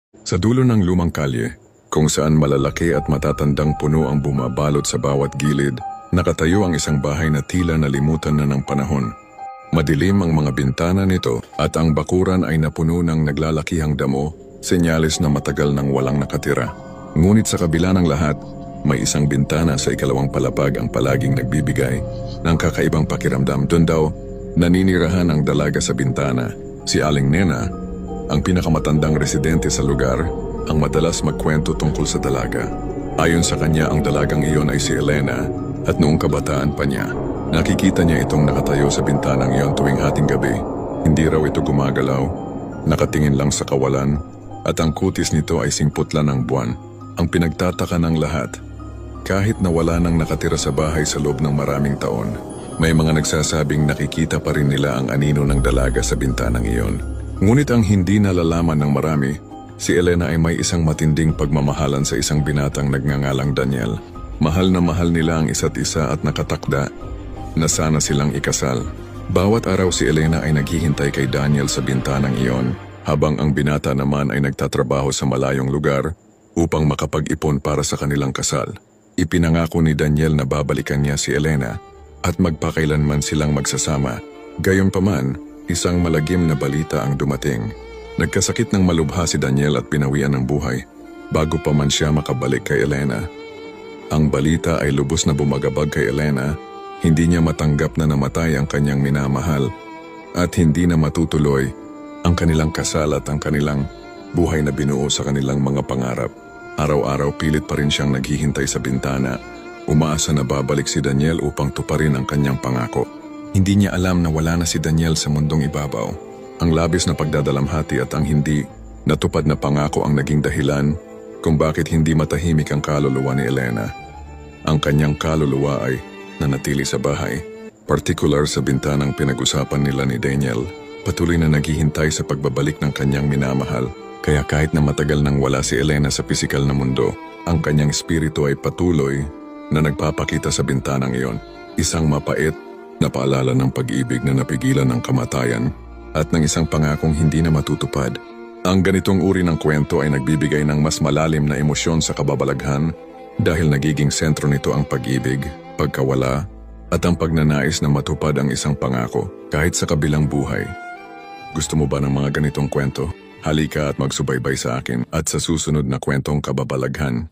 Sa dulo ng lumang kalye, kung saan malalaki at matatandang puno ang bumabalot sa bawat gilid, nakatayo ang isang bahay na tila nalimutan na ng panahon. Madilim ang mga bintana nito at ang bakuran ay napuno ng naglalakihang damo, senyales na matagal nang walang nakatira. Ngunit sa kabila ng lahat, may isang bintana sa ikalawang palapag ang palaging nagbibigay ng kakaibang pakiramdam. Doon daw, naninirahan ang dalaga sa bintana, si Aling Nena, ang pinakamatandang residente sa lugar, ang madalas magkwento tungkol sa dalaga. Ayon sa kanya, ang dalagang iyon ay si Elena at noong kabataan pa niya, nakikita niya itong nakatayo sa bintanang iyon tuwing hating gabi. Hindi raw ito gumagalaw, nakatingin lang sa kawalan, at ang kutis nito ay singputla ng buwan. Ang pinagtataka ng lahat, kahit na wala nang nakatira sa bahay sa loob ng maraming taon, may mga nagsasabing nakikita pa rin nila ang anino ng dalaga sa bintanang iyon. Ngunit ang hindi nalalaman ng marami, si Elena ay may isang matinding pagmamahalan sa isang binatang nagngangalang Daniel. Mahal na mahal nila ang isa't isa at nakatakda na sana silang ikasal. Bawat araw si Elena ay naghihintay kay Daniel sa bintanang iyon, habang ang binata naman ay nagtatrabaho sa malayong lugar upang makapag-ipon para sa kanilang kasal. Ipinangako ni Daniel na babalikan niya si Elena at magpakailanman silang magsasama. Gayunpaman, isang malagim na balita ang dumating. Nagkasakit ng malubha si Daniel at pinawian ng buhay bago pa man siya makabalik kay Elena. Ang balita ay lubos na bumagabag kay Elena. Hindi niya matanggap na namatay ang kanyang minamahal at hindi na matutuloy ang kanilang kasal at ang kanilang buhay na binuo sa kanilang mga pangarap. Araw-araw pilit pa rin siyang naghihintay sa bintana, umaasa na babalik si Daniel upang tuparin ang kanyang pangako. Hindi niya alam na wala na si Daniel sa mundong ibabaw. Ang labis na pagdadalamhati at ang hindi natupad na pangako ang naging dahilan kung bakit hindi matahimik ang kaluluwa ni Elena. Ang kanyang kaluluwa ay nanatili sa bahay, partikular sa bintanang pinag-usapan nila ni Daniel. Patuloy na naghihintay sa pagbabalik ng kanyang minamahal. Kaya kahit na matagal nang wala si Elena sa pisikal na mundo, ang kanyang espiritu ay patuloy na nagpapakita sa bintanang iyon. Isang mapait na paalala ng pag-ibig na napigilan ng kamatayan at ng isang pangakong hindi na matutupad. Ang ganitong uri ng kwento ay nagbibigay ng mas malalim na emosyon sa kababalaghan dahil nagiging sentro nito ang pag-ibig, pagkawala, at ang pagnanais na matupad ang isang pangako kahit sa kabilang buhay. Gusto mo ba ng mga ganitong kwento? Halika at magsubaybay sa akin at sa susunod na kwentong kababalaghan.